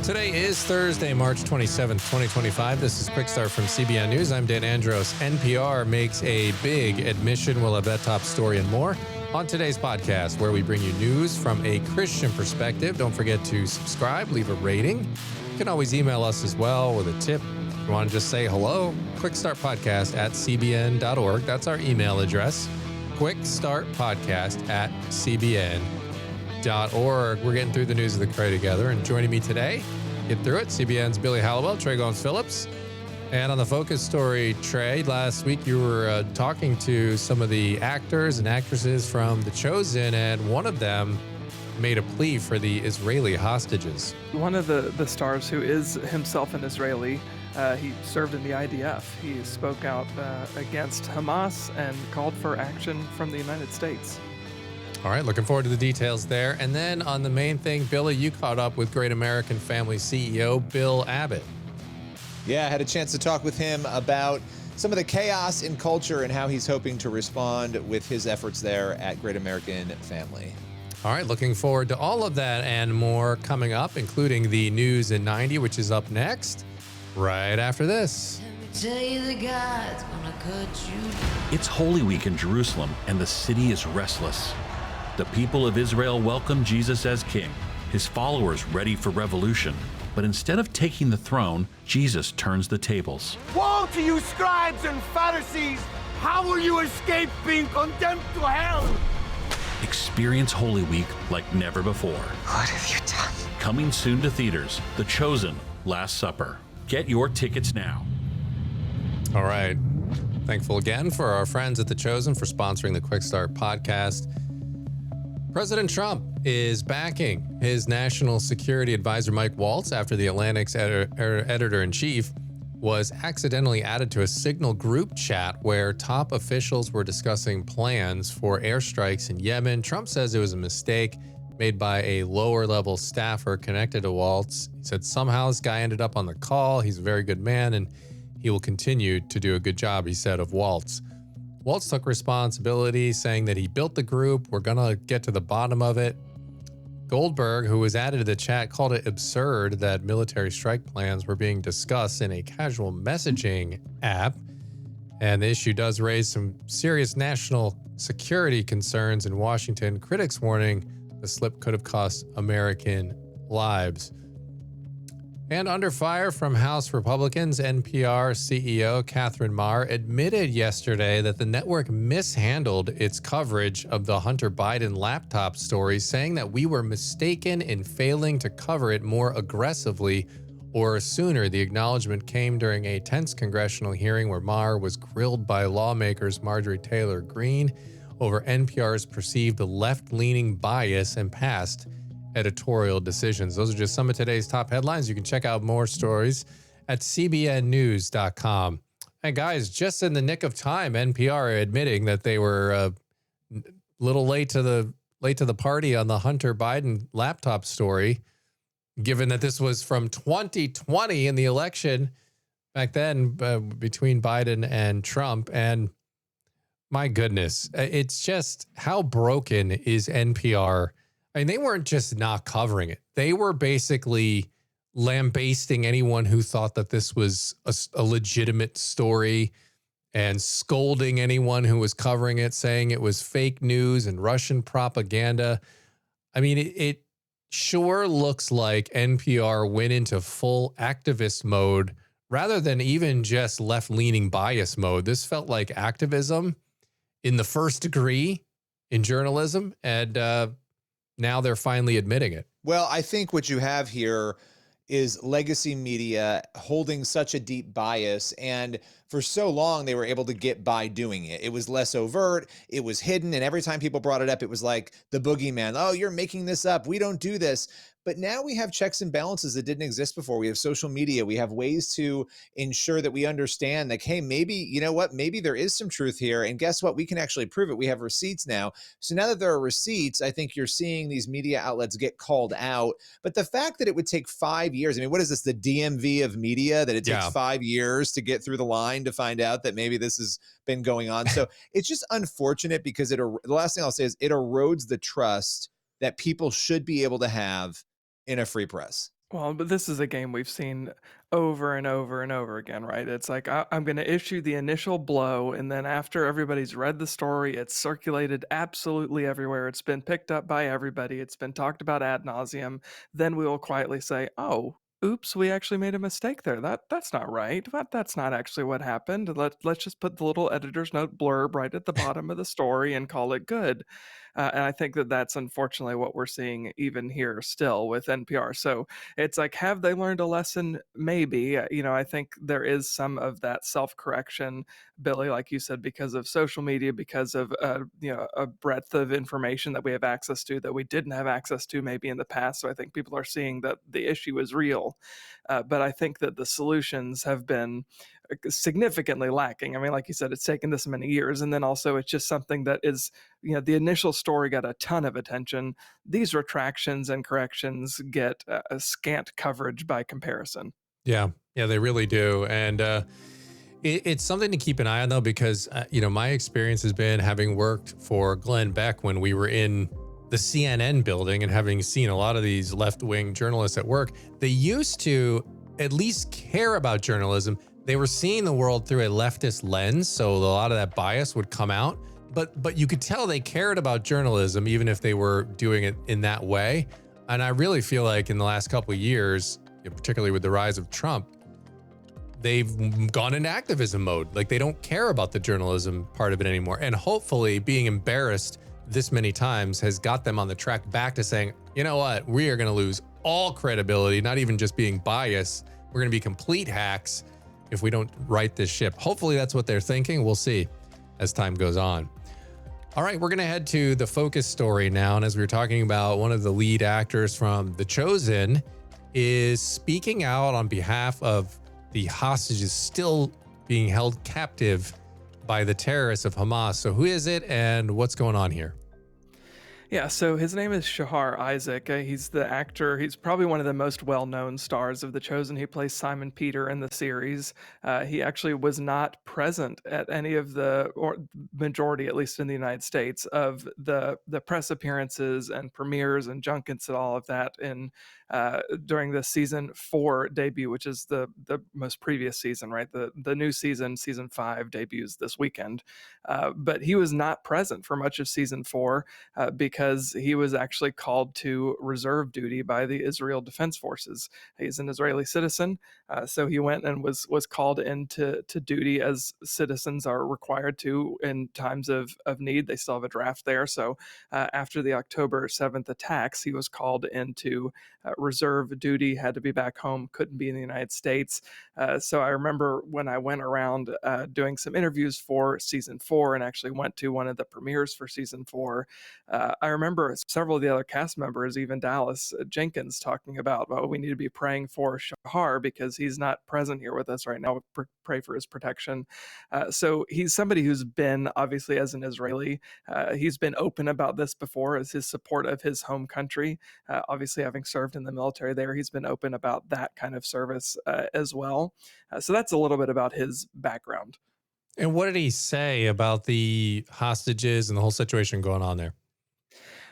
Today is Thursday, March 27th, 2025. This is Quick Start from CBN News. I'm Dan Andros. NPR makes a big admission. We'll have that top story and more on today's podcast, where we bring you news from a Christian perspective. Don't forget to subscribe, leave a rating. You can always email us as well with a tip. If you want to just say hello, quickstartpodcast@cbn.org. That's our email address. quickstartpodcast@cbn.org. We're getting through the news of the Cray together, and joining me today, get through it, CBN's Billy Hallowell, Trey Goins-Phillips. And on the focus story, Trey, last week you were talking to some of the actors and actresses from The Chosen, and one of them made a plea for the Israeli hostages. One of the stars, who is himself an Israeli, he served in the IDF. He spoke out against Hamas and called for action from the United States. All right, looking forward to the details there. And then on the main thing, Billy, you caught up with Great American Family CEO Bill Abbott. Yeah, I had a chance to talk with him about some of the chaos in culture and how he's hoping to respond with his efforts there at Great American Family. All right, looking forward to all of that and more coming up, including the News in 90, which is up next, right after this. Tell you the God's gonna cut you. It's Holy Week in Jerusalem, and the city is restless. The people of Israel welcome Jesus as king, his followers ready for revolution. But instead of taking the throne, Jesus turns the tables. Woe to you, scribes and Pharisees! How will you escape being condemned to hell? Experience Holy Week like never before. What have you done? Coming soon to theaters, The Chosen, Last Supper. Get your tickets now. All right. Thankful again for our friends at The Chosen for sponsoring the Quick Start podcast. President Trump is backing his national security advisor, Mike Waltz, after the Atlantic's editor-in-chief was accidentally added to a Signal group chat where top officials were discussing plans for airstrikes in Yemen. Trump says it was a mistake made by a lower-level staffer connected to Waltz. He said somehow this guy ended up on the call. He's a very good man, and he will continue to do a good job, he said, of Waltz. Waltz took responsibility, saying that he built the group. We're going to get to the bottom of it. Goldberg, who was added to the chat, called it absurd that military strike plans were being discussed in a casual messaging app. And the issue does raise some serious national security concerns in Washington. Critics warning the slip could have cost American lives. And under fire from House Republicans, NPR CEO Catherine Maher admitted yesterday that the network mishandled its coverage of the Hunter Biden laptop story, saying that we were mistaken in failing to cover it more aggressively or sooner. The acknowledgement came during a tense congressional hearing where Maher was grilled by lawmakers Marjorie Taylor Greene over NPR's perceived left-leaning bias and past editorial decisions. Those are just some of today's top headlines. You can check out more stories at cbnnews.com. And guys, just in the nick of time, NPR admitting that they were a little late to the party on the Hunter Biden laptop story, given that this was from 2020 in the election back then between Biden and Trump. And my goodness, it's just how broken is NPR. I mean, they weren't just not covering it. They were basically lambasting anyone who thought that this was a legitimate story and scolding anyone who was covering it, saying it was fake news and Russian propaganda. I mean, it sure looks like NPR went into full activist mode rather than even just left-leaning bias mode. This felt like activism in the first degree in journalism, and now they're finally admitting it. Well, I think what you have here is legacy media holding such a deep bias, and for so long they were able to get by doing it. It was less overt, it was hidden, and every time people brought it up, it was like the boogeyman. Oh, you're making this up. We don't do this. But now we have checks and balances that didn't exist before. We have social media. We have ways to ensure that we understand like, hey, maybe, you know what, maybe there is some truth here. And guess what? We can actually prove it. We have receipts now. So now that there are receipts, I think you're seeing these media outlets get called out. But the fact that it would take 5 years, I mean, what is this, the DMV of media, that it takes 5 years to get through the line to find out that maybe this has been going on. So it's just unfortunate because the last thing I'll say is it erodes the trust that people should be able to have in a free press. Well, but this is a game we've seen over and over and over again, right? It's like I'm going to issue the initial blow, and then after everybody's read the story, it's circulated absolutely everywhere. It's been picked up by everybody. It's been talked about ad nauseum. Then we will quietly say, "Oh, oops, we actually made a mistake there. That's not right. That's not actually what happened. Let's just put the little editor's note blurb right at the bottom of the story and call it good." And I think that that's unfortunately what we're seeing even here still with NPR. So it's like, have they learned a lesson? Maybe. I think there is some of that self-correction, Billy, like you said, because of social media, because of a breadth of information that we have access to that we didn't have access to maybe in the past. So I think people are seeing that the issue is real, but I think that the solutions have been significantly lacking. I mean, like you said, it's taken this many years, and then also it's just something that is, the initial story got a ton of attention. These retractions and corrections get a scant coverage by comparison. Yeah, yeah, they really do. And it's something to keep an eye on, though, because, my experience has been having worked for Glenn Beck when we were in the CNN building and having seen a lot of these left-wing journalists at work. They used to at least care about journalism. They were seeing the world through a leftist lens, so a lot of that bias would come out. But you could tell they cared about journalism, even if they were doing it in that way. And I really feel like in the last couple of years, particularly with the rise of Trump, they've gone into activism mode. Like, they don't care about the journalism part of it anymore. And hopefully being embarrassed this many times has got them on the track back to saying, you know what, we are going to lose all credibility, not even just being biased. We're going to be complete hacks if we don't right this ship. Hopefully that's what they're thinking. We'll see as time goes on. All right, we're going to head to the focus story now. And as we were talking about, one of the lead actors from The Chosen is speaking out on behalf of the hostages still being held captive by the terrorists of Hamas. So who is it and what's going on here? Yeah, so his name is Shahar Isaac. He's the actor. He's probably one of the most well-known stars of The Chosen. He plays Simon Peter in the series. He actually was not present at any of or majority, at least in the United States, of the press appearances and premieres and junkets and all of that during the season 4 debut, which is the most previous season, right? The new season 5 debuts this weekend. But he was not present for much of season 4 because he was actually called to reserve duty by the Israel Defense Forces. He's an Israeli citizen, so he went and was called into duty as citizens are required to in times of need. They still have a draft there. So after the October 7th attacks, he was called into reserve duty, had to be back home, couldn't be in the United States. So I remember when I went around doing some interviews for season 4 and actually went to one of the premieres for season 4, I remember several of the other cast members, even Dallas Jenkins, talking about, oh, we need to be praying for Shahar because he's not present here with us right now. Pray for his protection. So he's somebody who's been, obviously, as an Israeli, he's been open about this before as his support of his home country. Obviously, having served in the military there, he's been open about that kind of service as well. So that's a little bit about his background. And what did he say about the hostages and the whole situation going on there?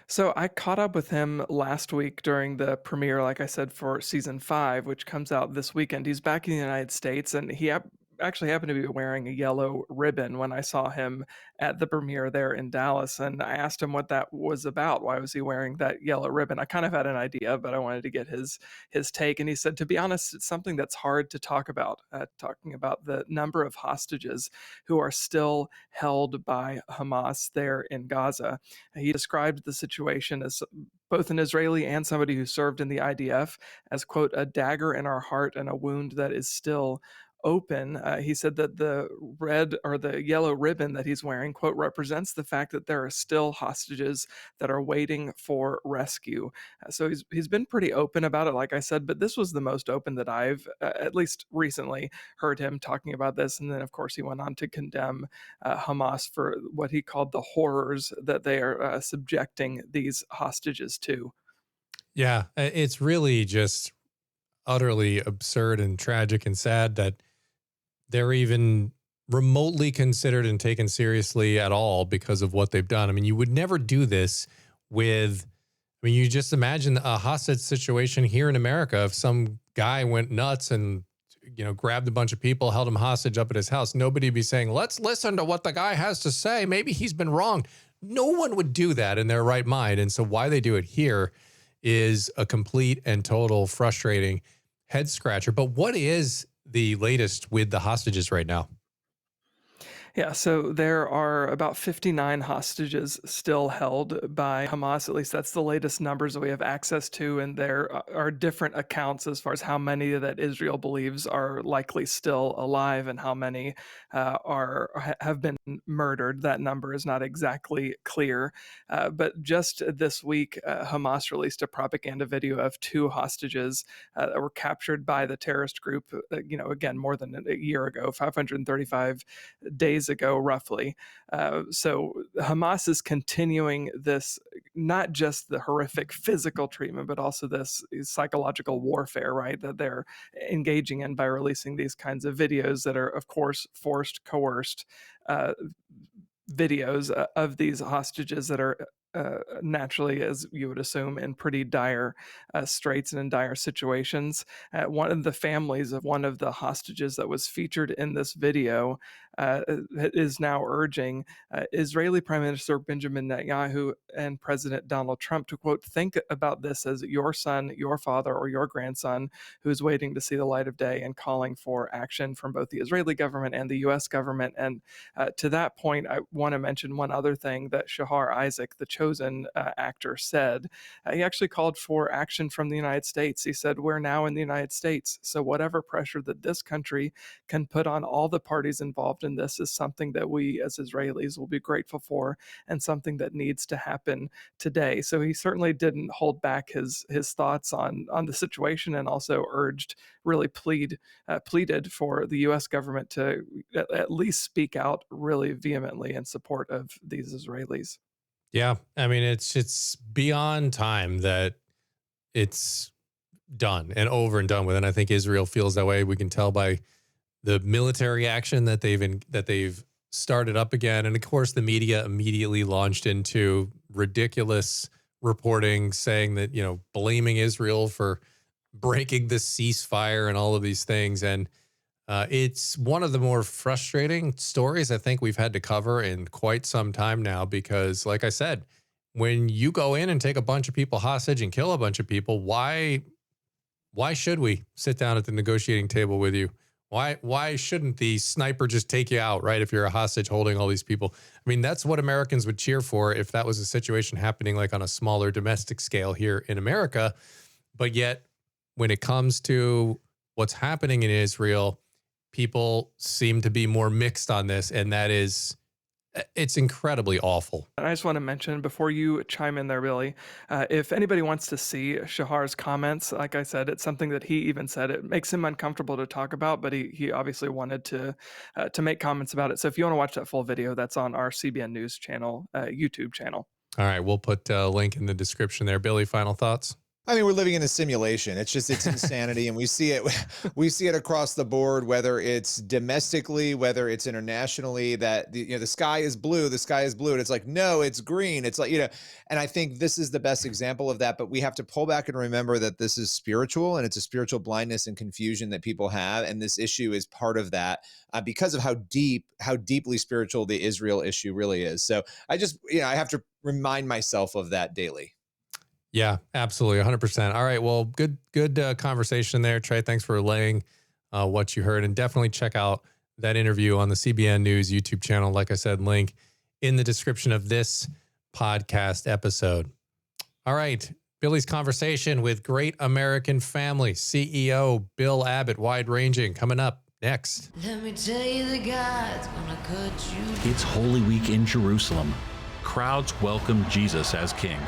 So I caught up with him last week during the premiere, like I said, for season 5, which comes out this weekend. He's back in the United States, and he actually happened to be wearing a yellow ribbon when I saw him at the premiere there in Dallas. And I asked him what that was about. Why was he wearing that yellow ribbon? I kind of had an idea, but I wanted to get his take. And he said, to be honest, it's something that's hard to talk about, talking about the number of hostages who are still held by Hamas there in Gaza. He described the situation as both an Israeli and somebody who served in the IDF as, quote, a dagger in our heart and a wound that is still open. He said that the red or the yellow ribbon that he's wearing, quote, represents the fact that there are still hostages that are waiting for rescue. So he's been pretty open about it, like I said, but this was the most open that I've, at least recently, heard him talking about this. And then, of course, he went on to condemn Hamas for what he called the horrors that they are subjecting these hostages to. Yeah, it's really just utterly absurd and tragic and sad that they're even remotely considered and taken seriously at all because of what they've done. I mean, you would never do this with, mean, you just imagine a hostage situation here in America. If some guy went nuts and, grabbed a bunch of people, held him hostage up at his house, nobody would be saying, let's listen to what the guy has to say. Maybe he's been wrong. No one would do that in their right mind. And so why they do it here is a complete and total frustrating head scratcher. But what is the latest with the hostages right now? Yeah, so there are about 59 hostages still held by Hamas. At least that's the latest numbers that we have access to. And there are different accounts as far as how many that Israel believes are likely still alive and how many have been murdered. That number is not exactly clear. But just this week, Hamas released a propaganda video of 2 hostages that were captured by the terrorist group, again, more than a year ago, 535 days ago, roughly. So Hamas is continuing this, not just the horrific physical treatment, but also this psychological warfare, right, that they're engaging in by releasing these kinds of videos that are, of course, forced, coerced videos of these hostages that are naturally, as you would assume, in pretty dire straits and in dire situations. One of the families of one of the hostages that was featured in this video is now urging Israeli Prime Minister Benjamin Netanyahu and President Donald Trump to, quote, think about this as your son, your father, or your grandson who's waiting to see the light of day, and calling for action from both the Israeli government and the U.S. government. And to that point, I want to mention one other thing that Shahar Isaac, the chosen actor, said. He actually called for action from the United States. He said, we're now in the United States, so whatever pressure that this country can put on all the parties involved in this is something that we as Israelis will be grateful for, and something that needs to happen today. So he certainly didn't hold back his thoughts on the situation, and also really pleaded for the U.S. government to at least speak out really vehemently in support of these Israelis. Yeah, I mean, it's beyond time that it's done and over and done with, and I think Israel feels that way. We can tell by the military action that they've started up again, and of course, the media immediately launched into ridiculous reporting, saying that blaming Israel for breaking the ceasefire and all of these things, and it's one of the more frustrating stories I think we've had to cover in quite some time now, because like I said, when you go in and take a bunch of people hostage and kill a bunch of people, why should we sit down at the negotiating table with you? Why shouldn't the sniper just take you out, right? If you're a hostage holding all these people. I mean, that's what Americans would cheer for if that was a situation happening like on a smaller domestic scale here in America. But yet, when it comes to what's happening in Israel, people seem to be more mixed on this, and it's incredibly awful. And I just want to mention, before you chime in there, Billy, if anybody wants to see Shahar's comments, like I said, it's something that he even said it makes him uncomfortable to talk about, but he obviously wanted to make comments about it. So if you want to watch that full video, that's on our CBN News channel, YouTube channel. All right, we'll put a link in the description there. Billy, final thoughts? I mean, we're living in a simulation. It's insanity. And we see it across the board, whether it's domestically, whether it's internationally, that the sky is blue, and it's like, no, it's green. It's like, and I think this is the best example of that, but we have to pull back and remember that this is spiritual, and it's a spiritual blindness and confusion that people have. And this issue is part of that because of how deeply spiritual the Israel issue really is. So I just, I have to remind myself of that daily. Yeah, absolutely. 100%. All right. Well, good conversation there, Trey. Thanks for relaying what you heard, and definitely check out that interview on the CBN News YouTube channel. Like I said, link in the description of this podcast episode. All right. Billy's conversation with Great American Family CEO Bill Abbott, wide-ranging, coming up next. Let me tell you, the God's gonna cut you. It's Holy Week in Jerusalem. Crowds welcome Jesus as king.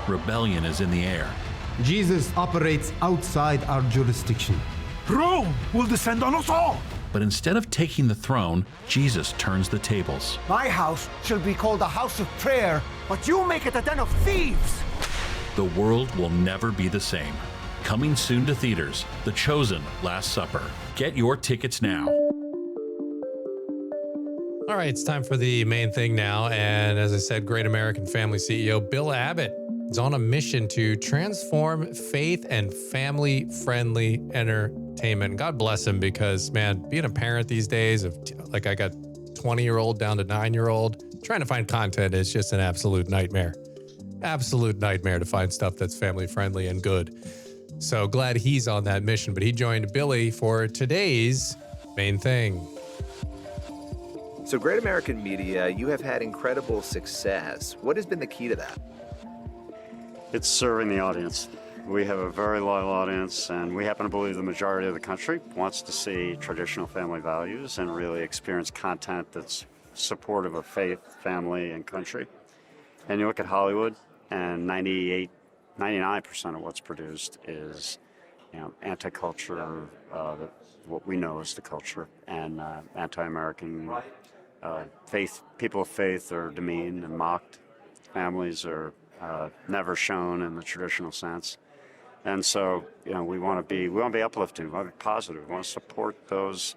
Rebellion is in the air. Jesus operates outside our jurisdiction. Rome will descend on us all. But instead of taking the throne, Jesus turns the tables. My house shall be called a house of prayer, but you make it a den of thieves. The world will never be the same. Coming soon to theaters, The Chosen Last Supper. Get your tickets now. All right, it's time for the main thing now. And as I said, Great American Family CEO Bill Abbott is on a mission to transform faith and family-friendly entertainment. God bless him, because, man, being a parent these days of like I got 20-year-old down to 9-year-old, trying to find content is just an absolute nightmare. Absolute nightmare to find stuff that's family-friendly and good. So glad he's on that mission. But he joined Billy for today's main thing. So Great American Media, you have had incredible success. What has been the key to that? It's serving the audience. We have a very loyal audience, and we happen to believe the majority of the country wants to see traditional family values and really experience content that's supportive of faith, family, and country. And you look at Hollywood, and 99% of what's produced is, anti-culture, what we know as the culture, and anti-American. Faith, people of faith are demeaned and mocked. Families are never shown in the traditional sense. And so, we want to be uplifting, we want to be positive. We want to support those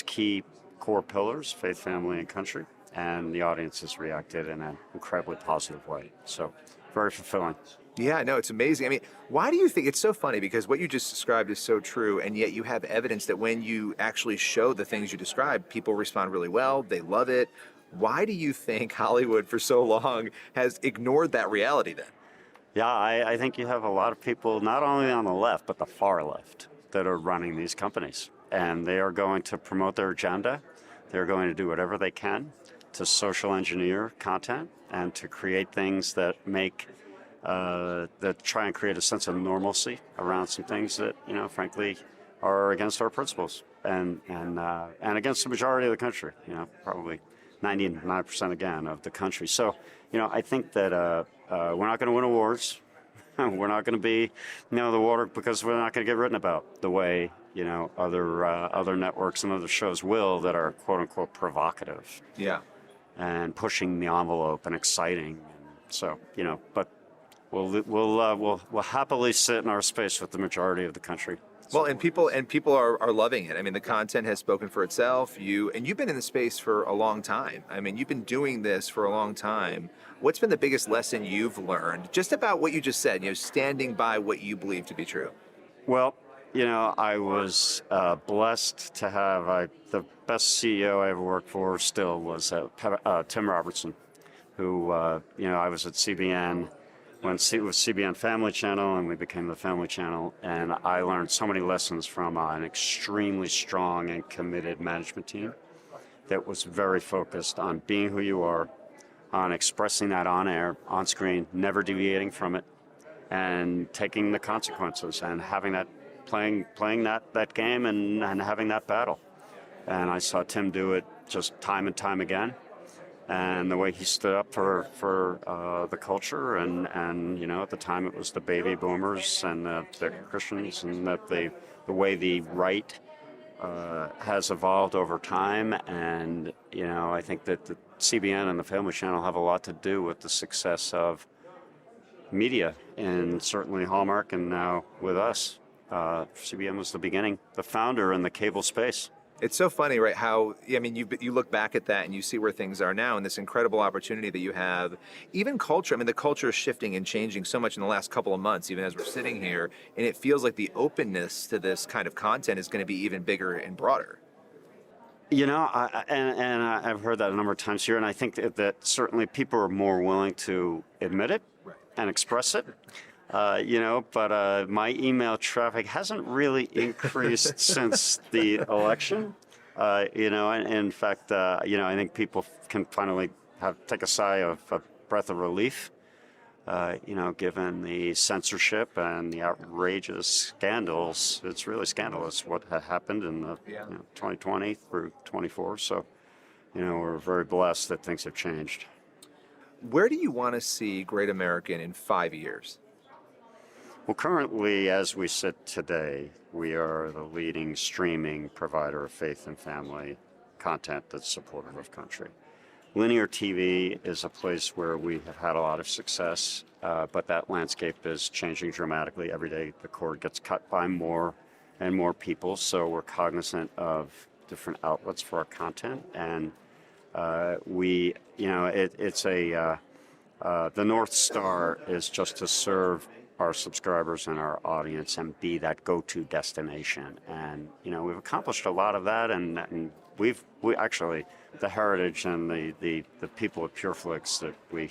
key core pillars, faith, family, and country. And the audience has reacted in an incredibly positive way. So, very fulfilling. Yeah, no, it's amazing. I mean, why do you think it's so funny? Because what you just described is so true, and yet you have evidence that when you actually show the things you described, people respond really well. They love it. Why do you think Hollywood for so long has ignored that reality then? Yeah, I think you have a lot of people, not only on the left, but the far left, that are running these companies. And they are going to promote their agenda. They're going to do whatever they can to social engineer content and to create things that that try and create a sense of normalcy around some things that, frankly, are against our principles and against the majority of the country, probably 99% again of the country. So, I think that we're not going to win awards. We're not going to be, the water, because we're not going to get written about the way, other networks and other shows will, that are quote unquote provocative. Yeah. And pushing the envelope and exciting. And so, but we'll happily sit in our space with the majority of the country. Well, and people are loving it. I mean, the content has spoken for itself. You've been in the space for a long time. I mean, you've been doing this for a long time. What's been the biggest lesson you've learned just about what you just said, standing by what you believe to be true? Well, I was blessed to have the best CEO I ever worked for still was Tim Robertson, who, I was at CBN when it was CBN Family Channel, and we became the Family Channel, and I learned so many lessons from an extremely strong and committed management team that was very focused on being who you are, on expressing that on air, on screen, never deviating from it, and taking the consequences and having that, playing that game and having that battle. And I saw Tim do it just time and time again. And the way he stood up for the culture, and at the time it was the baby boomers and the Christians, and that the way the right has evolved over time. And I think that the CBN and the Family Channel have a lot to do with the success of media, and certainly Hallmark, and now with us. CBN was the beginning, the founder in the cable space. It's so funny, right? How, you look back at that and you see where things are now, and this incredible opportunity that you have. Even culture, the culture is shifting and changing so much in the last couple of months, even as we're sitting here, and it feels like the openness to this kind of content is going to be even bigger and broader. I've heard that a number of times here, and I think that certainly people are more willing to admit it and express it. But my email traffic hasn't really increased since the election. And in fact, I think people can finally take a sigh of a breath of relief, given the censorship and the outrageous scandals. It's really scandalous what had happened in the 2020 through 24. So, we're very blessed that things have changed. Where do you want to see Great American in 5 years? Well, currently, as we sit today, we are the leading streaming provider of faith and family content that's supportive of country. Linear TV is a place where we have had a lot of success, but that landscape is changing dramatically. Every day the cord gets cut by more and more people, so we're cognizant of different outlets for our content. And it's a the North Star is just to serve our subscribers and our audience and be that go-to destination. And, we've accomplished a lot of that, and we actually, the heritage and the people at PureFlix that we,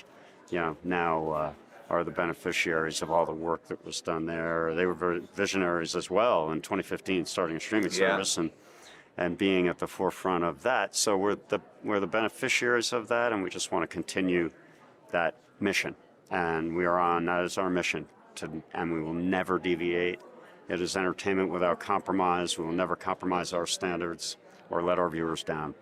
now are the beneficiaries of all the work that was done there. They were very visionaries as well in 2015, starting a streaming service and being at the forefront of that. So we're the beneficiaries of that, and we just want to continue that mission. And that is our mission, and we will never deviate. It is entertainment without compromise. We will never compromise our standards or let our viewers down.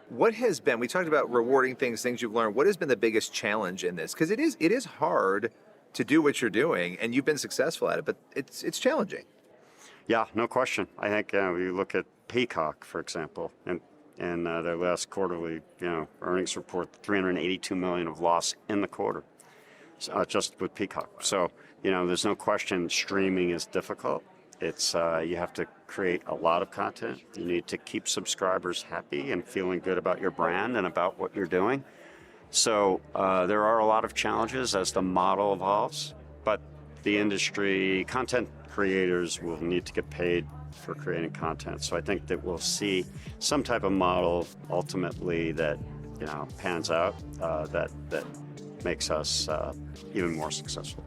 What has been, we talked about rewarding things you've learned. What has been the biggest challenge in this? Because it is hard to do what you're doing, and you've been successful at it, but it's challenging. Yeah, no question. I think you look at Peacock, for example, and their last quarterly earnings report, $382 million of loss in the quarter, just with Peacock. So, there's no question streaming is difficult. It's you have to create a lot of content. You need to keep subscribers happy and feeling good about your brand and about what you're doing. So there are a lot of challenges as the model evolves, but the industry, content creators will need to get paid for creating content. So I think that we'll see some type of model ultimately that pans out that makes us even more successful.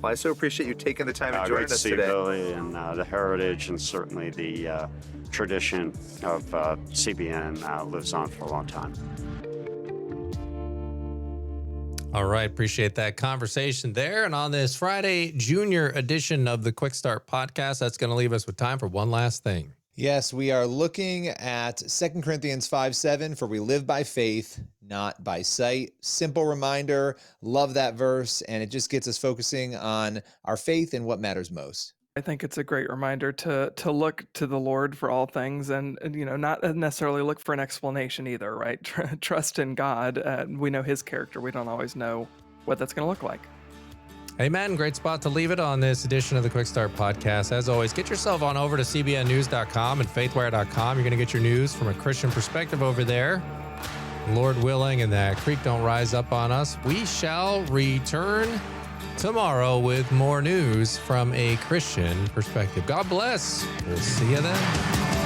Well, I so appreciate you taking the time and joining us today. Great to see Billy, and the heritage and certainly the tradition of CBN lives on for a long time. All right. Appreciate that conversation there. And on this Friday Junior edition of the Quick Start podcast, that's going to leave us with time for one last thing. Yes, we are looking at 2 Corinthians 5:7, for we live by faith, not by sight. Simple reminder, love that verse, and it just gets us focusing on our faith and what matters most. I think it's a great reminder to look to the Lord for all things, and not necessarily look for an explanation either, right? Trust in God. We know His character. We don't always know what that's going to look like. Amen. Great spot to leave it on this edition of the Quick Start podcast. As always, get yourself on over to cbnnews.com and faithwire.com. You're going to get your news from a Christian perspective over there. Lord willing, and that creek don't rise up on us. We shall return tomorrow with more news from a Christian perspective. God bless. We'll see you then.